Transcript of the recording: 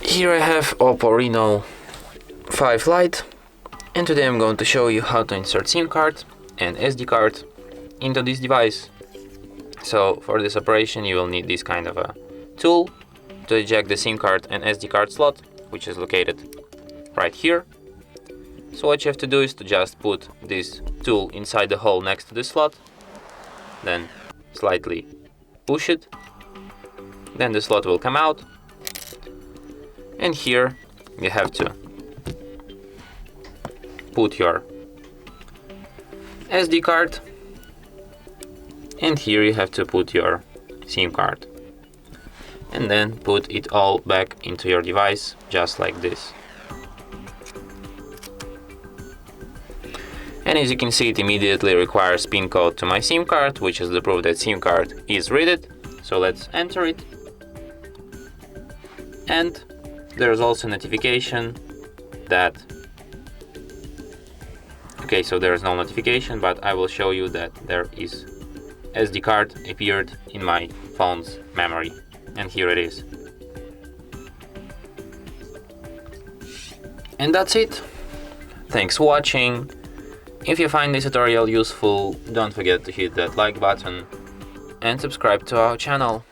Here I have Oppo Reno 5 Lite, and today I'm going to show you how to insert SIM card and SD card into this device. So for this operation you will need this kind of a tool to eject the SIM card and SD card slot, which is located right here. So what you have to do is to just put this tool inside the hole next to the slot, then slightly push it, then the slot will come out, and here you have to put your SD card, and here you have to put your SIM card, and then put it all back into your device just like this. And as you can see, it immediately requires PIN code to my SIM card, which is the proof that SIM card is read. So let's enter it. And there's also a notification that... Okay, so there is no notification, but I will show you that there is SD card appeared in my phone's memory. And here it is. And that's it. Thanks for watching. If you find this tutorial useful, don't forget to hit that like button and subscribe to our channel.